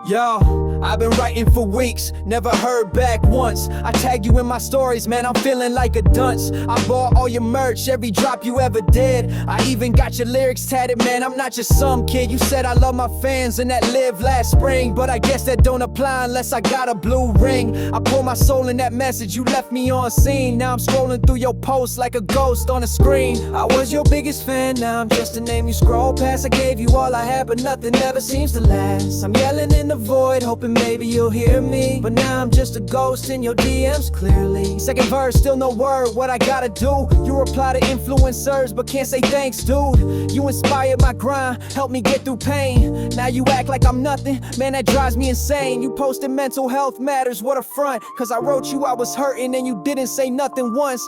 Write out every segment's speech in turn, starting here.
Yo, I've been writing for weeks, never heard back once. I tag you in my stories, man, I'm feeling like a dunce. I bought all your merch, every drop you ever did. I even got your lyrics tatted, man, I'm not just some kid. You said I love my fans and that lived last spring, but I guess that don't apply unless I got a blue ring. I pour my soul in that message, you left me on scene. Now I'm scrolling through your posts like a ghost on a screen. I was your biggest fan, now I'm just a name you scroll past. I gave you all I had, but nothing ever seems to last. I'm yelling in the void, hoping maybe you'll hear me, but now I'm just a ghost in your DMs clearly. Second verse, still no word, what I gotta do? You reply to influencers, but can't say thanks, dude. You inspired my grind, helped me get through pain. Now you act like I'm nothing, man, that drives me insane. You posted mental health matters, what a front. Cause I wrote you I was hurting and you didn't say nothing once.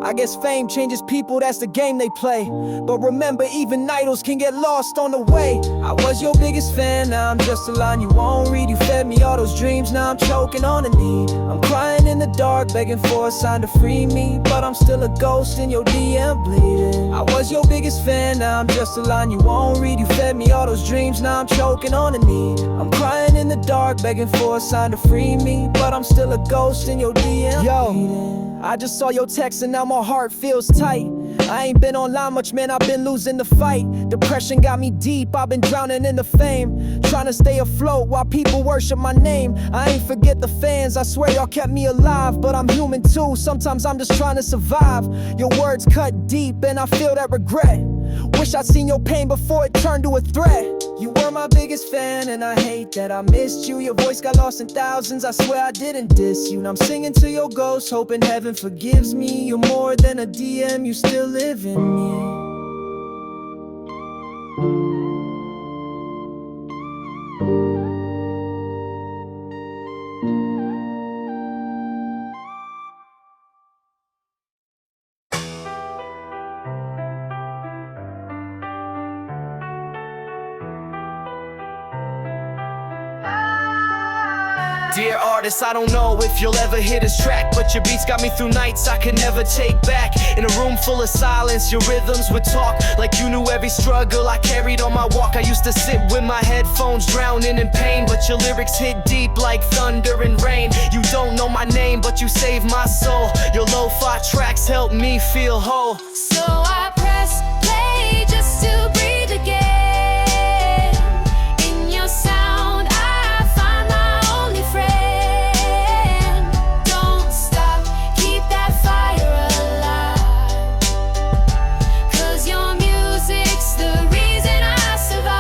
I guess fame changes people, that's the game they play. But remember, even idols can get lost on the way. I was your biggest fan, now I'm just a line you won't read. You fed me all those dreams, now I'm choking on a need. I'm crying in the dark, begging for a sign to free me, but I'm still a ghost in your DM bleeding. I was your biggest fan, now I'm just a line you won't read. You fed me all those dreams, now I'm choking on a need. I'm crying in the dark, begging for a sign to free me, but I'm still a ghost in your DM bleeding. I just saw your text and now my heart feels tight. I ain't been online much, man, I've been losing the fight. Depression got me deep, I've been drowning in the fame, trying to stay afloat while people worship my name. I ain't forget the fans, I swear y'all kept me alive, but I'm human too, sometimes I'm just trying to survive. Your words cut deep and I feel that regret. Wish I'd seen your pain before it turned to a threat. You were my biggest fan and I hate that I missed you. Your voice got lost in thousands, I swear I didn't diss you. Now I'm singing to your ghost, hoping heaven forgives me. You're more than a DM, you still live in me. Dear artist, I don't know if you'll ever hear this track, but your beats got me through nights I could never take back. In a room full of silence, your rhythms would talk like you knew every struggle I carried on my walk. I used to sit with my headphones drowning in pain, but your lyrics hit deep like thunder and rain. You don't know my name, but you saved my soul. Your lo-fi tracks help me feel whole. So I press play just to breathe again. In your sound I find my only friend. Don't stop, keep that fire alive, 'cause your music's the reason I survive.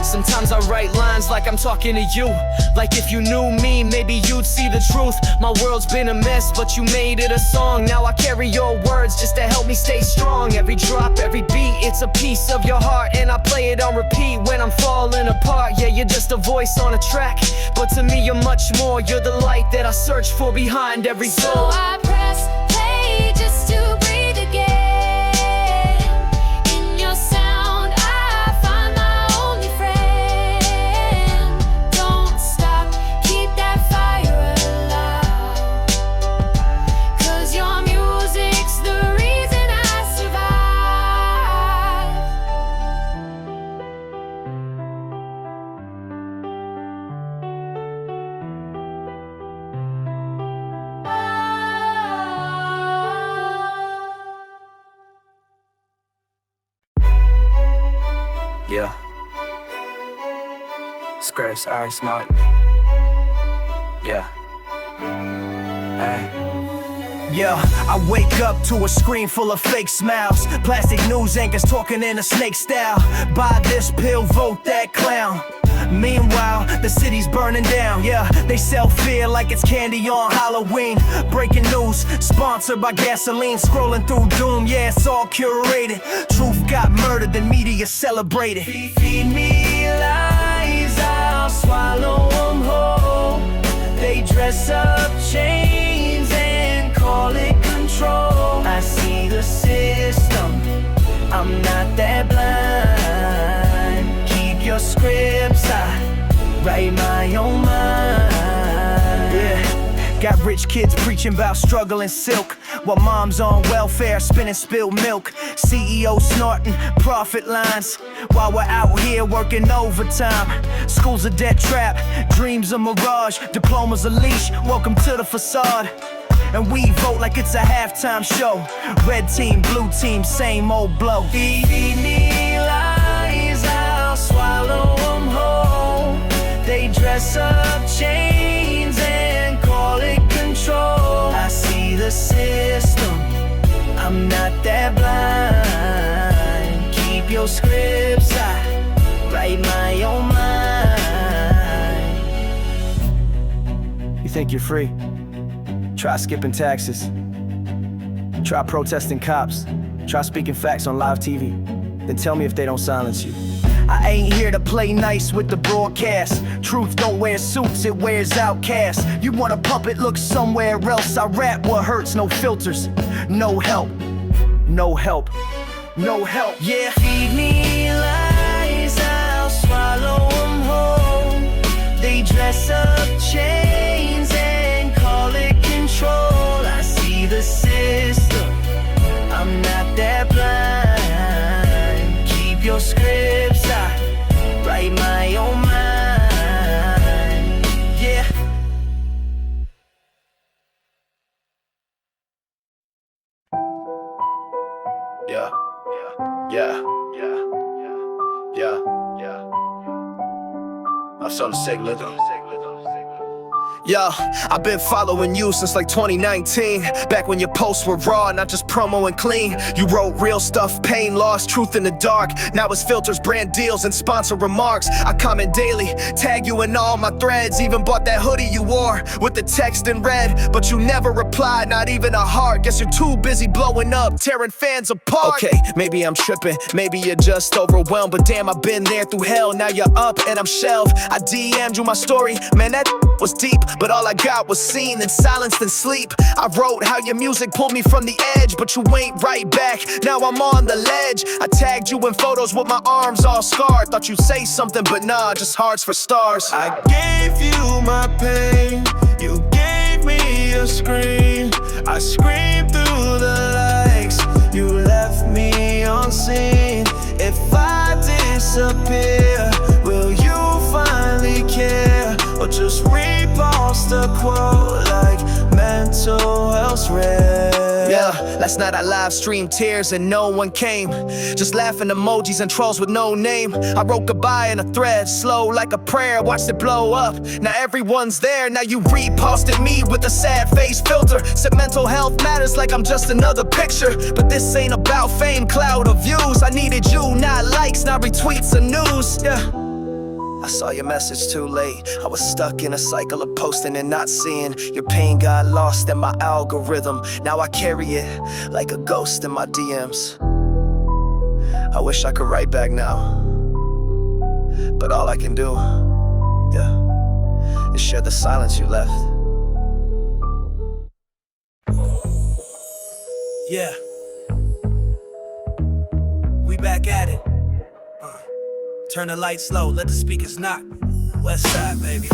Sometimes I write lines like I'm talking to you, like if you knew me, maybe you'd see the truth. My world's been a mess, but you made it a song. Now I carry your words just to help me stay strong. Every drop, every beat, it's a piece of your heart, and I play it on repeat when I'm falling apart. Yeah, you're just a voice on a track, but to me you're much more. You're the light that I search for behind every So song. I press play just to breathe again. In your sound I find my only friend. Don't stop, keep that fire alive, 'cause your music's the reason I survive. Yeah. Scratch, alright, smart. Yeah. Hey. Yeah, I wake up to a screen full of fake smiles. Plastic news anchors talking in a snake style. Buy this pill, vote that clown. Meanwhile, the city's burning down. Yeah, they sell fear like it's candy on Halloween. Breaking news, sponsored by gasoline. Scrolling through doom, yeah, it's all curated. Truth got murdered, the media celebrated. Feed me lies, I'll swallow them whole. They dress up chains and call it control. I see the system, I'm not that blind. Keep your scripts, I write my own mind. Yeah, Got rich kids preaching about struggle and silk, while moms on welfare spinning spilled milk. CEO snorting profit lines, while we're out here working overtime. School's a debt trap, dreams a mirage, diploma's a leash, welcome to the facade. And we vote like it's a halftime show. Red team, blue team, same old blow. Feed me lies, I'll swallow them whole. They dress up chains and call it control. I see the system, I'm not that blind. Keep your scripts, I write my own mind. You think you're free? Try skipping taxes. Try protesting cops. Try speaking facts on live TV. Then tell me if they don't silence you. I ain't here to play nice with the broadcast. Truth don't wear suits, it wears outcasts. You want a puppet, look somewhere else. I rap what hurts, no filters. No help, no help, no help. Yeah. Feed me lies, I'll swallow them whole. They dress up chains and call it control. I see the system, I'm not that blind. Keep your scripts, I write my own mind. Yeah. Yeah, yeah, yeah, yeah, yeah. I'm so sick, little. Yo, I've been following you since like 2019. Back when your posts were raw, not just promo and clean. You wrote real stuff, pain, loss, truth in the dark. Now it's filters, brand deals, and sponsor remarks. I comment daily, tag you in all my threads. Even bought that hoodie you wore with the text in red, but you never replied, not even a heart. Guess you're too busy blowing up, tearing fans apart. Okay, maybe I'm tripping, maybe you're just overwhelmed, but damn, I've been there through hell. Now you're up and I'm shelved. I DM'd you my story, man, that was deep, but all I got was seen and silenced and sleep. I wrote how your music pulled me from the edge, but you ain't right back, now I'm on the ledge. I tagged you in photos with my arms all scarred. Thought you'd say something, but nah, just hearts for stars. I gave you my pain, you gave me a scream. I screamed through the likes, you left me unseen. If I disappear, will you finally care? Or just repost a quote like mental health rare? Yeah, last night I live streamed tears and no one came. Just laughing emojis and trolls with no name. I wrote goodbye in a thread, slow like a prayer, watched it blow up. Now everyone's there, now you reposted me with a sad face filter. Said mental health matters like I'm just another picture. But this ain't about fame, cloud of views. I needed you, not likes, not retweets or news. Yeah, I saw your message too late. I was stuck in a cycle of posting and not seeing. Your pain got lost in my algorithm. Now I carry it like a ghost in my DMs. I wish I could write back now, but all I can do, yeah, is share the silence you left. Yeah, we back at it. Turn the lights low, let the speakers knock. West side, baby.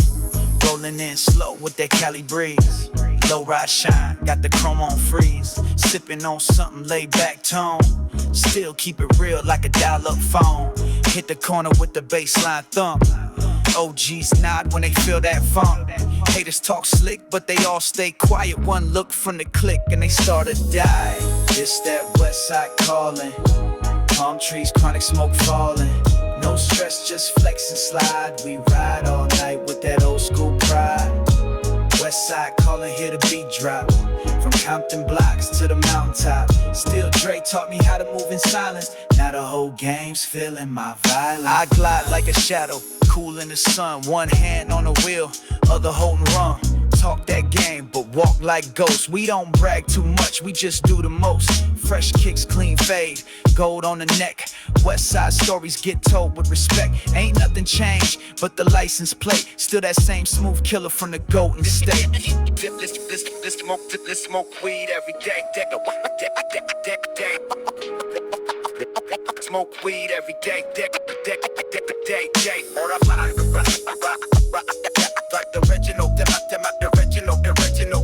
Rolling in slow with that Cali breeze. Low ride shine, got the chrome on freeze. Sipping on something laid back tone. Still keep it real like a dial-up phone. Hit the corner with the baseline thump. OGs nod when they feel that funk. Haters talk slick, but they all stay quiet. One look from the click and they start to die. It's that west side calling. Palm trees, chronic smoke falling. No stress, just flex and slide. We ride all night with that old school pride. West side calling, hear the beat drop. From Compton blocks to the mountaintop. Still Dre taught me how to move in silence. Now the whole game's feeling my violence. I glide like a shadow, cool in the sun. One hand on the wheel, other holding rum. Talk that game, but walk like ghosts. We don't brag too much, we just do the most. Fresh kicks, clean fade, gold on the neck. West side stories get told with respect. Ain't nothing changed but the license plate. Still that same smooth killer from the Golden State. Let's smoke weed every day. Smoke weed every day. Like the original, the original.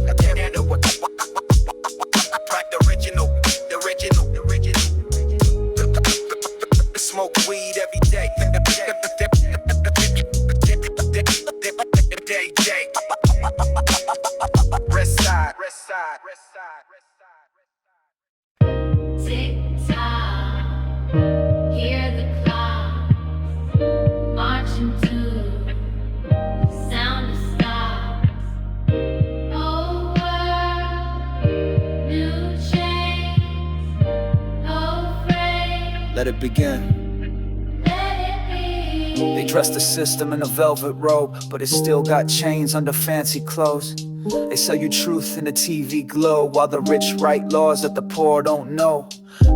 Let it begin. They dress the system in a velvet robe, but it still got chains under fancy clothes. They sell you truth in a TV globe, while the rich write laws that the poor don't know.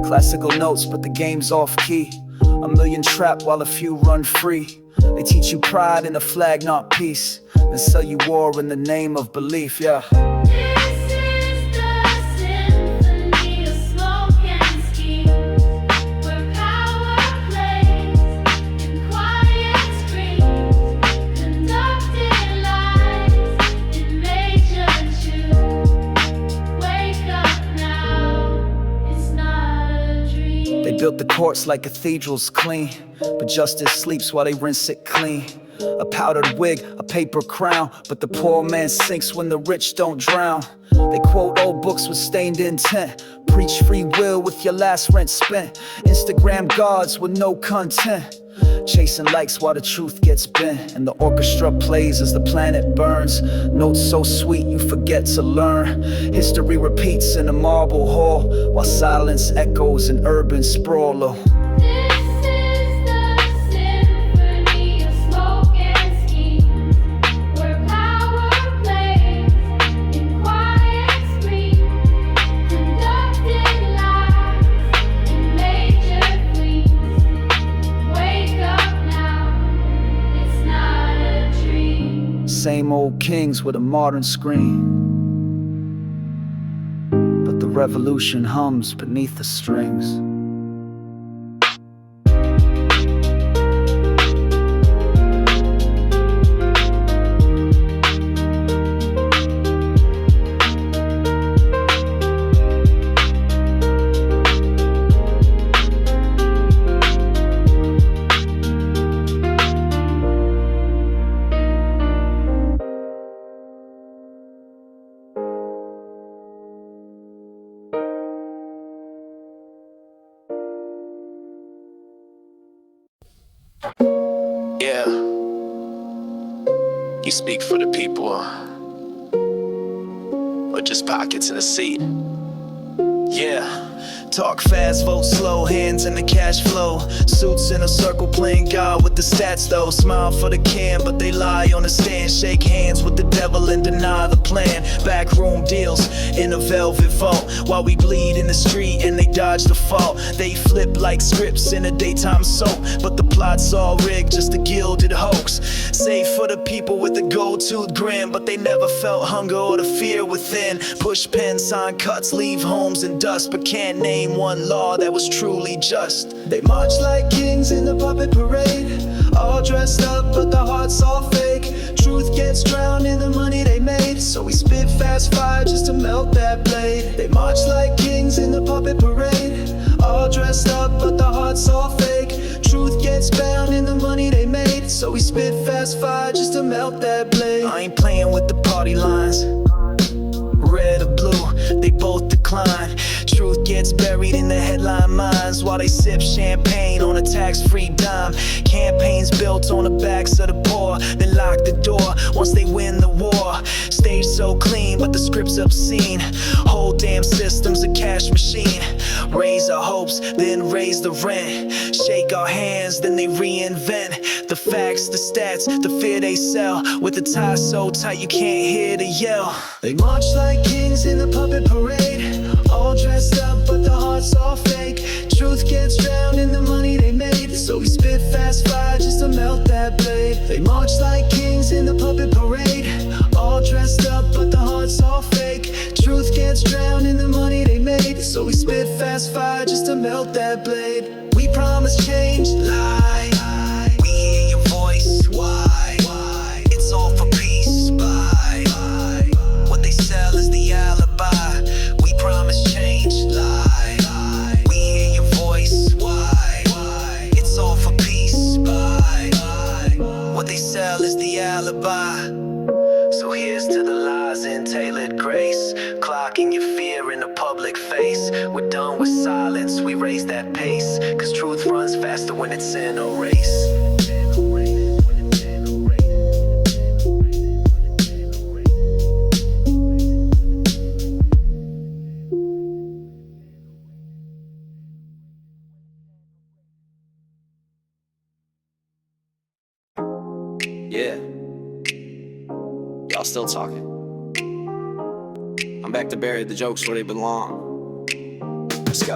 Classical notes, but the game's off key. A million trapped while a few run free. They teach you pride in a flag, not peace, and sell you war in the name of belief, yeah. Built the courts like cathedrals clean, but justice sleeps while they rinse it clean. A powdered wig, a paper crown, but the poor man sinks when the rich don't drown. They quote old books with stained intent, preach free will with your last rent spent. Instagram gods with no content, chasing likes while the truth gets bent. And the orchestra plays as the planet burns, notes so sweet you forget to learn. History repeats in a marble hall, while silence echoes in urban sprawl. Oh. Same old kings with a modern screen, but the revolution hums beneath the strings. Yeah, you speak for the people, or just pockets in a seat. Yeah. Talk fast, vote slow, hands in the cash flow. Suits in a circle, playing God with the stats though. Smile for the can, but they lie on the stand. Shake hands with the devil and deny the plan. Backroom deals in a velvet vault, while we bleed in the street and they dodge the fault. They flip like scripts in a daytime soap, but the plot's all rigged, just a gilded hoax. Save for the people with the gold-toothed grin, but they never felt hunger or the fear within. Push pen, sign cuts, leave homes in dust, but can't name one law that was truly just. They march like kings in the puppet parade, all dressed up but the heart's all fake. Truth gets drowned in the money they made, so we spit fast fire just to melt that blade. They march like kings in the puppet parade, all dressed up but the heart's all fake. Truth gets bound in the money they made, so we spit fast fire just to melt that blade. I ain't playing with the party lines, red or blue, they both decline. Truth gets buried in the headline minds, while they sip champagne on a tax-free dime. Campaigns built on the backs of the poor, then lock the door once they win the war. Stage so clean, but the script's obscene. Whole damn system's a cash machine. Raise our hopes, then raise the rent. Shake our hands, then they reinvent the facts, the stats, the fear they sell, with the tie so tight you can't hear the yell. They march like kings in the puppet parade, all dressed up but the heart's all fake. Truth gets drowned in the money they made, so we spit fast fire just to melt that blade. They march like kings in the puppet parade, all dressed up but the heart's all fake. Truth gets drowned in the money they made, so we spit fast fire just to melt that blade. We promise change, lie. We hear your voice, why? It's all for peace, bye. What they sell is the alibi. We promise change, lie. We hear your voice, why? It's all for peace, bye. What they sell is the alibi. So here's to the lies in tailored grace, clocking your fear in a public face. We're done with silence, we raise that pace, cause truth runs faster when it's in a race. y'all still talking. I'm back to bury the jokes where they belong. Let's go.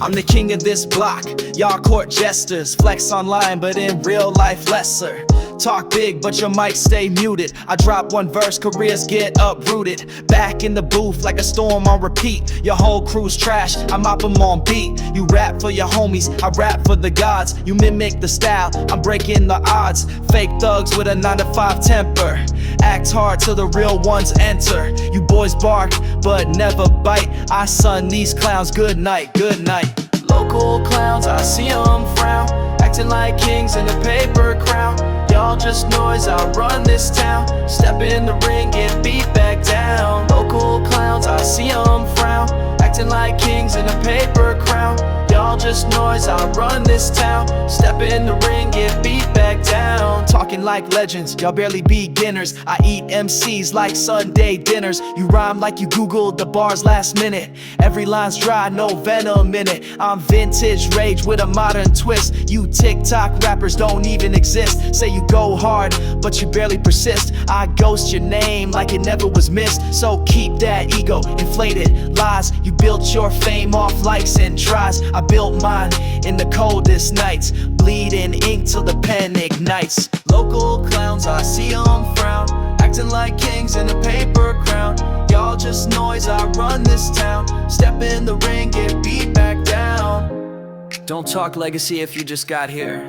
I'm the king of this block, y'all court jesters. Flex online, but in real life lesser. Talk big, but your mic stay muted. I drop one verse, careers get uprooted. Back in the booth like a storm on repeat. Your whole crew's trash, I mop them on beat. You rap for your homies, I rap for the gods. You mimic the style, I'm breaking the odds. Fake thugs with a 9 to 5 temper. Act hard till the real ones enter. You boys bark, but never bite. I son these clowns, good night, good night. Local clowns, I see them frown. Acting like kings in a paper crown. Y'all just noise, I run this town. Step in the ring, get beat back down. Local clowns, I see them frown. Acting like kings in a paper crown. Y'all just noise, I run this town. Step in the ring, get beat back down. Talking like legends, y'all barely beginners. I eat MCs like Sunday dinners. You rhyme like you googled the bars last minute. Every line's dry, no venom in it. I'm vintage rage with a modern twist. You TikTok rappers don't even exist. Say you go hard, but you barely persist. I ghost your name like it never was missed. So keep that ego inflated. Lies, you built your fame off likes and tries. I built mine in the coldest nights. Bleeding ink till the pen ignites. Local clowns, I see them frown. Acting like kings in a paper crown. Y'all just noise, I run this town. Step in the ring, get beat back down. Don't talk legacy if you just got here.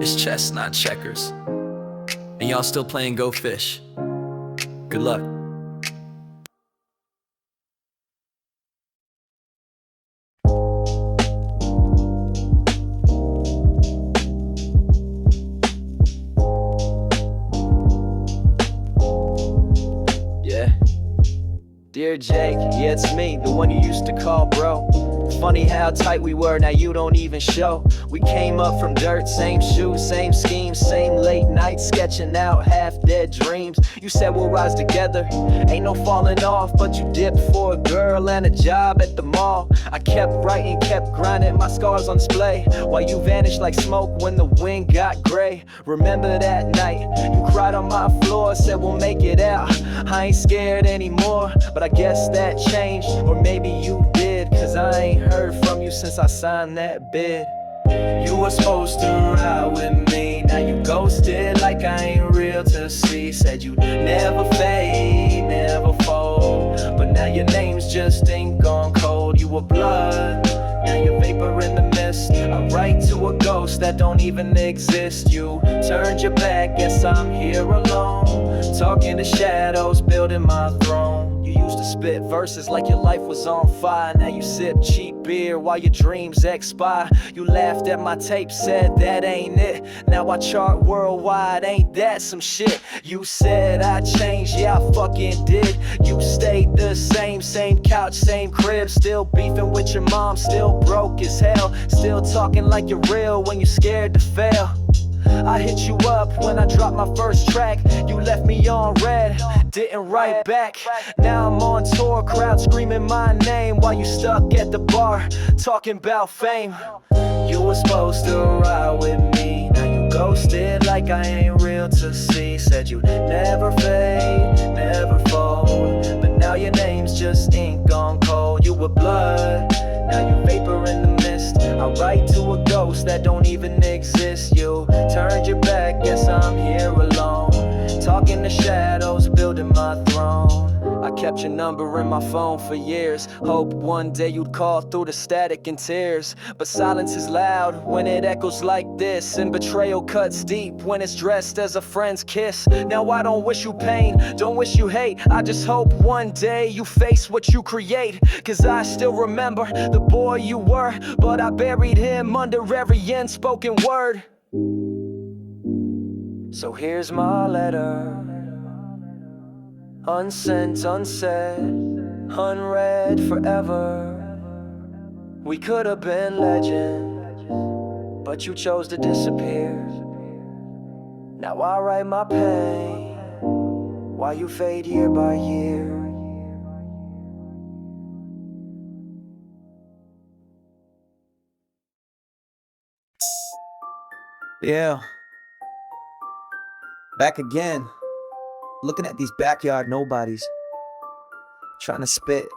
It's chess, not checkers. And y'all still playing Go Fish. Good luck. Dear Jake, yeah it's me, the one you used to call bro. Funny how tight we were, now you don't even show. We came up from dirt, same shoes, same schemes, same late nights, sketching out half-dead dreams. You said we'll rise together, ain't no falling off, but you dipped for a girl and a job at the mall. I kept writing, kept grinding, my scars on display, while you vanished like smoke when the wind got gray. Remember that night, you cried on my floor, said we'll make it out. I ain't scared anymore, but I guess that changed, or maybe you did, cause I ain't heard from you since I signed that bid. You were supposed to ride with me, now you ghosted like I ain't real to see. Said you never fade, never fold, but now your name's just ink on cold. You were blood, now you're vapor in the mist. I write to a ghost that don't even exist. You turned your back, guess I'm here alone, talking to shadows, building my throne. You used to spit verses like your life was on fire. Now you sip cheap beer while your dreams expire. You laughed at my tape, said that ain't it. Now I chart worldwide, ain't that some shit? You said I changed, yeah I fucking did. You stayed the same, same couch, same crib. Still beefing with your mom, still broke as hell. Still talking like you're real when you're scared to fail. I hit you up when I dropped my first track. You left me on red, didn't write back. Now I'm on tour, crowd screaming my name, while you stuck at the bar, talking about fame. You were supposed to ride with me, now you ghosted like I ain't real to see. Said you never fade, never fold, but now your name's just ink on cold. You were blood, now you vapor in the mist. I write to a ghost that don't even exist. You turned your back, guess I'm here alone, talking to shadows, building my throne. I kept your number in my phone for years, hope one day you'd call through the static and tears. But silence is loud when it echoes like this, and betrayal cuts deep when it's dressed as a friend's kiss. Now I don't wish you pain, don't wish you hate, I just hope one day you face what you create. Cause I still remember the boy you were, but I buried him under every unspoken word. So here's my letter, unsent, unsaid, unread forever. We could have been legends, but you chose to disappear. Now I write my pain while you fade year by year. Yeah, back again. looking at these backyard nobodies trying to spit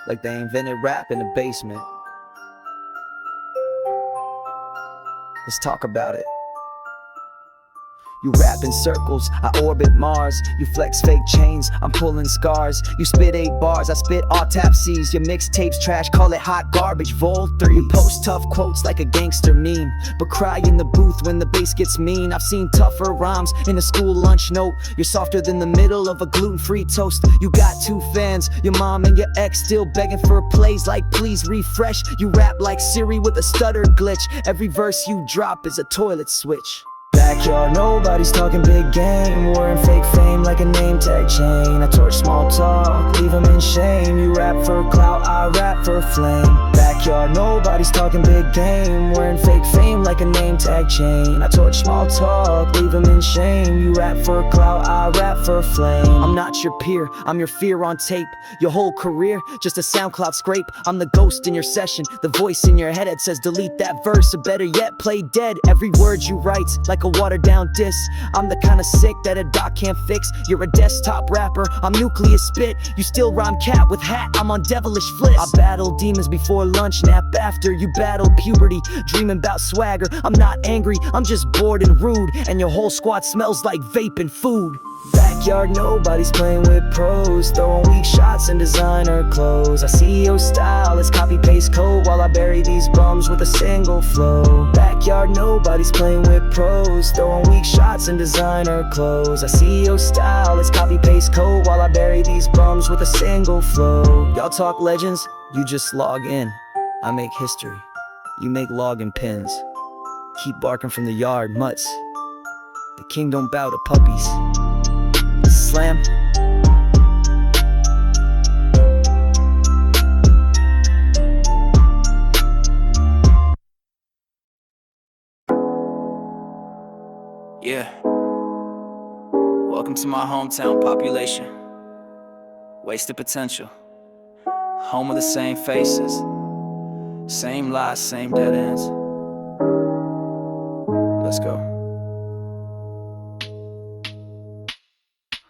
like they invented rap in the basement. Let's talk about it. You rap in circles, I orbit Mars. You flex fake chains, I'm pulling scars. You spit 8 bars, I spit autopsies. Your mixtapes trash, call it hot garbage. Vol 3. You post tough quotes like a gangster meme, but cry in the booth when the bass gets mean. I've seen tougher rhymes in a school lunch note. You're softer than the middle of a gluten-free toast. You got 2 fans, your mom and your ex, still begging for plays like please refresh. You rap like Siri with a stutter glitch. Every verse you drop is a toilet switch. Backyard, nobody's talking big game. Wearing fake fame like a name tag chain. I torch small talk, leave them in shame. You rap for clout, I rap for flame. Backyard, nobody's talking big game. Wearing fake fame like a name tag chain. I torch small talk, leave them in shame. You rap for clout, I rap for flame. I'm not your peer, I'm your fear on tape. Your whole career, just a SoundCloud scrape. I'm the ghost in your session, the voice in your head that says delete that verse, or better yet, play dead. Every word you write's like a watered down diss. I'm the kind of sick that a doc can't fix. You're a desktop rapper, I'm nucleus spit. You still rhyme cat with hat, I'm on devilish fliss. I battle demons before lunch, nap after. You battle puberty, dreaming about swagger. I'm not angry, I'm just bored and rude. And your whole squad smells like vape and food. Backyard, nobody's playing with pros, throwing weak shots in designer clothes. I see your style, it's copy-paste code, while I bury these bums with a single flow. Backyard, nobody's playing with pros, throwing weak shots in designer clothes. I see your style, it's copy-paste code, while I bury these bums with a single flow. Y'all talk legends, you just log in. I make history, you make login pins. Keep barking from the yard, mutts. The king don't bow to puppies. Slam. Yeah. Welcome to my hometown population. Wasted potential. Home of the same faces. Same lies, same dead ends. Let's go.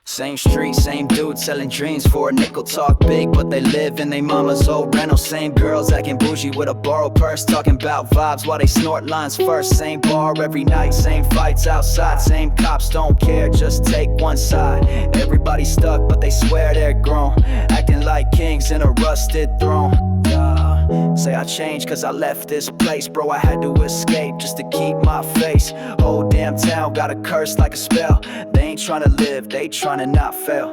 Same street, same dude selling dreams for a nickel. Talk big, but they live in they mama's old rental. Same girls acting bougie with a borrowed purse, talking about vibes while they snort lines first. Same bar every night, same fights outside. Same cops don't care, just take one side. Everybody stuck, but they swear they're grown, acting like kings in a rusted throne. Say I changed cause I left this place. Bro, I had to escape just to keep my face. Whole damn town got a curse like a spell. They ain't tryna live, they tryna not fail.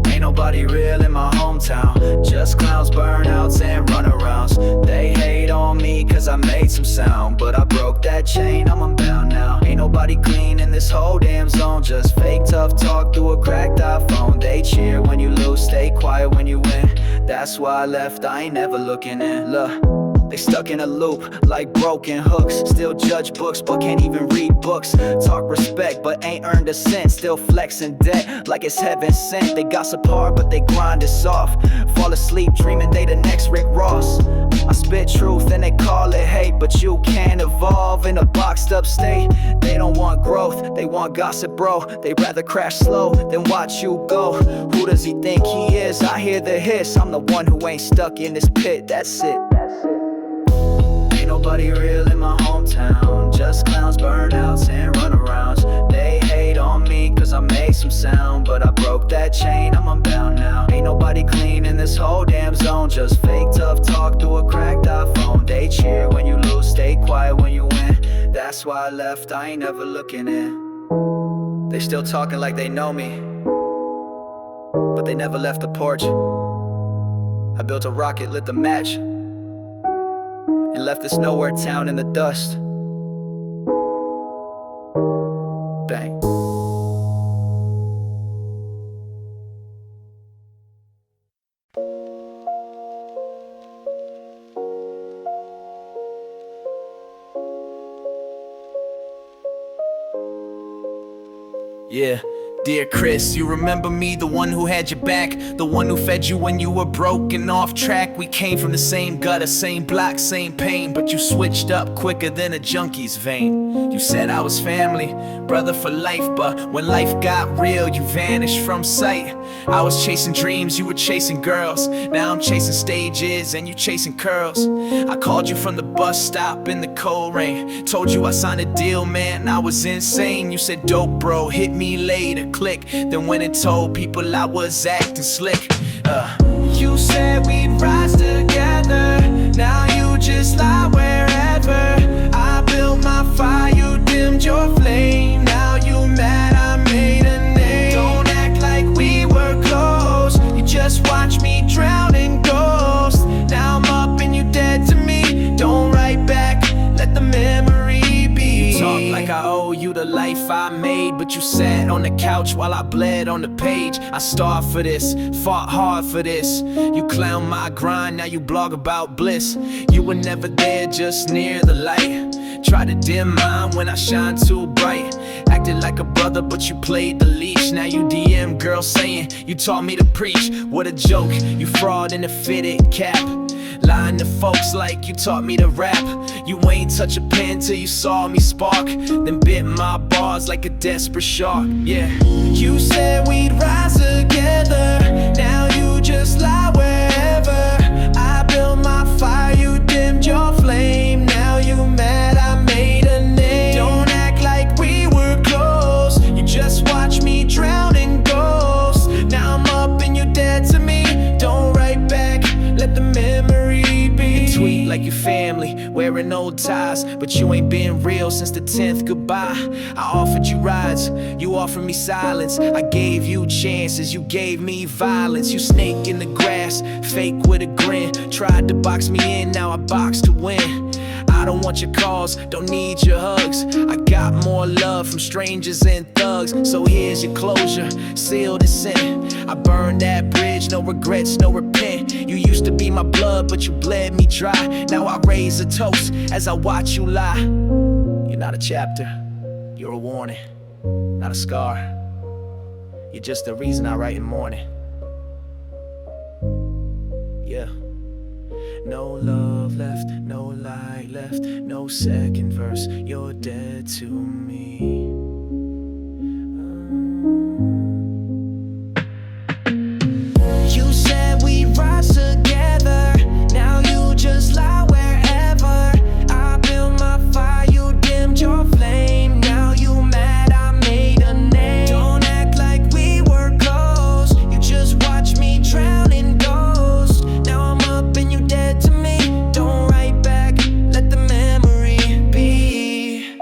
Ain't nobody real in my hometown, just clowns, burnouts, and runarounds. They hate on me cause I made some sound, but I broke that chain, I'm unbound now. Ain't nobody clean in this whole damn zone, just fake tough talk through a cracked iPhone. They cheer when you lose, stay quiet when you win. That's why I left, I ain't never looking in. Look, they stuck in a loop like broken hooks. Still judge books but can't even read books. Talk respect but ain't earned a cent. Still flexing debt like it's heaven sent. They gossip hard but they grind us off. Fall asleep dreaming they the next Rick Ross. I spit truth and they call it hate, but you can't evolve in a boxed up state. They don't want growth, they want gossip, bro. They rather crash slow than watch you go. Who does he think he is? I hear the hiss. I'm the one who ain't stuck in this pit, that's it. Ain't nobody real in my hometown, just clowns, burnouts, and runarounds. They hate on me cause I made some sound, but I broke that chain, I'm unbound now. Ain't nobody clean in this whole damn zone, just fake tough talk through a cracked iPhone. They cheer when you lose, stay quiet when you win. That's why I left, I ain't never looking in. They still talking like they know me, but they never left the porch. I built a rocket, lit the match, and left this nowhere town in the dust. Bang. Yeah, Dear Chris, you remember me, the one who had your back, the one who fed you when you were broken off track. We came from the same gutter, same block, same pain, but you switched up quicker than a junkie's vein. You said I was family, brother for life, but when life got real, you vanished from sight. I was chasing dreams, you were chasing girls. Now I'm chasing stages and you chasing curls. I called you from the bus stop in the cold rain, told you I signed a deal, man, I was insane. You said dope bro, hit me later, click. Then went and told people I was acting slick. You said we'd rise together, now you just lie wherever. I built my fire, you dimmed your flame. Now you mad I made a name. Don't act like we were close, you just watch me drown in ghosts. Now I'm up and you dead to me. Don't write back, let the memory be. You talk like I owe you the life I made, but you sat on the couch while I bled on the page. I starved for this, fought hard for this. You clown my grind, now you blog about bliss. You were never there, just near the light. Tried to dim mine when I shine too bright. Acted like a brother, but you played the leash. Now you DM girls saying you taught me to preach. What a joke, you fraud in a fitted cap. Lying to folks like you taught me to rap. You ain't touch a pen till you saw me spark, then bit my bars like a desperate shark. Yeah, you said we'd rise together, now you just lie wherever. I built my fire, you dimmed your flame. Now you mad I made a name. Don't act like we were close, you just watch me drown in ghosts. Now I'm up and you dead to me. Don't write back, let the memory be. Tweet like your family, wearing old ties, but you ain't been real since the 10th goodbye. I offered you rides, you offered me silence. I gave you chances, you gave me violence. You snake in the grass, fake with a grin. Tried to box me in, now I box to win. I don't want your calls, don't need your hugs. I got more love from strangers and thugs. So here's your closure, sealed and sent. I burned that bridge, no regrets, no repent. You used to be my blood, but you bled me dry. Now I raise a toast as I watch you lie. You're not a chapter, you're a warning. Not a scar, you're just the reason I write in mourning. Yeah. No love left, no light left, no second verse, you're dead to me. You said we'd rise together, now you just lie wherever. I built my fire, you dimmed your flame. Now you mad I made a name. Don't act like we were close, you just watch me drown in ghosts. Now I'm up and you dead to me. Don't write back, let the memory be.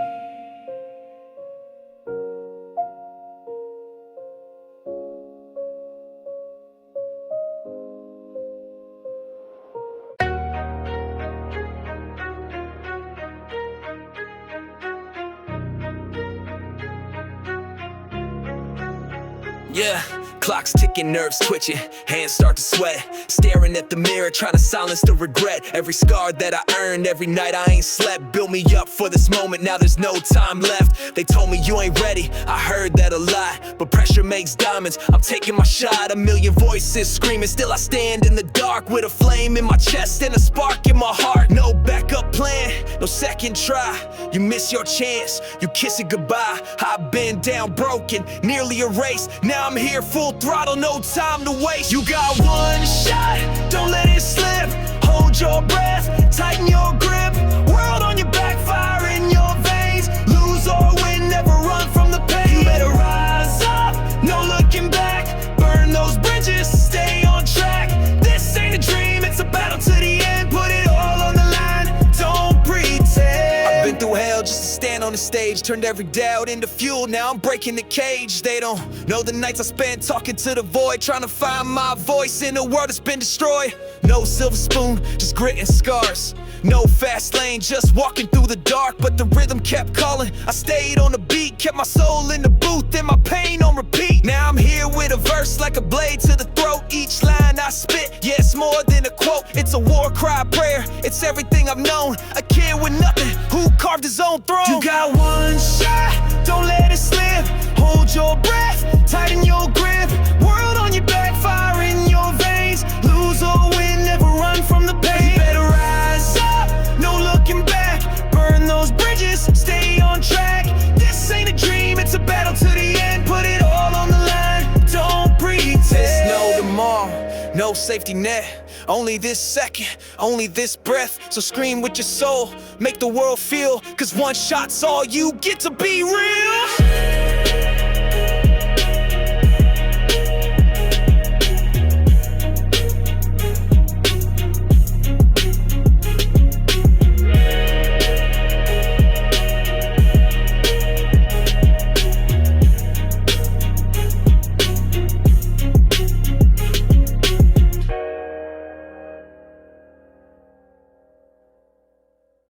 Yeah, clock's ticking, nerves twitching, hands start to sweat. Staring at the mirror, trying to silence the regret. Every scar that I earned, every night I ain't slept. Built me up for this moment, now there's no time left. They told me you ain't ready, I heard that a lot. But pressure makes diamonds, I'm taking my shot. A million voices screaming, still I stand in the dark. With a flame in my chest and a spark in my heart. No backup plan, no second try. You miss your chance, you kiss it goodbye. I've been down broken, nearly erased. Now I'm here full throttle, no time to waste. You got one shot, don't let it slip. Hold your breath, tighten your grip. World on your back, fire in your veins. Lose or win, never run from the pain. You better rise up, no looking back. Burn those bridges, stay on track. This ain't a dream, it's a battle to the end. Put it all on the line, don't pretend. I've been through hell just to stand on the stage. Turned every doubt into fuel, now I'm breaking the cage. They don't know the nights I spent talking to the void, trying to find my voice in a world that's been destroyed. No silver spoon, just grit and scars. No fast lane, just walking through the dark. But the rhythm kept calling, I stayed on the beat. Kept my soul in the booth and my pain on repeat. Now I'm here with a verse like a blade to the throat. Each line I spit, yeah, it's more than a quote. It's a war cry prayer, it's everything I've known. A kid with nothing, who carved his own throne. You got one shot, don't let it slip. Hold hold your breath, tighten your grip. World on your back, fire in your veins. Lose or win, never run from the pain. You better rise up, no looking back. Burn those bridges, stay on track. This ain't a dream, it's a battle to the end. Put it all on the line, don't pretend. There's no tomorrow, no safety net. Only this second, only this breath. So scream with your soul, make the world feel. Cause one shot's all you get to be real.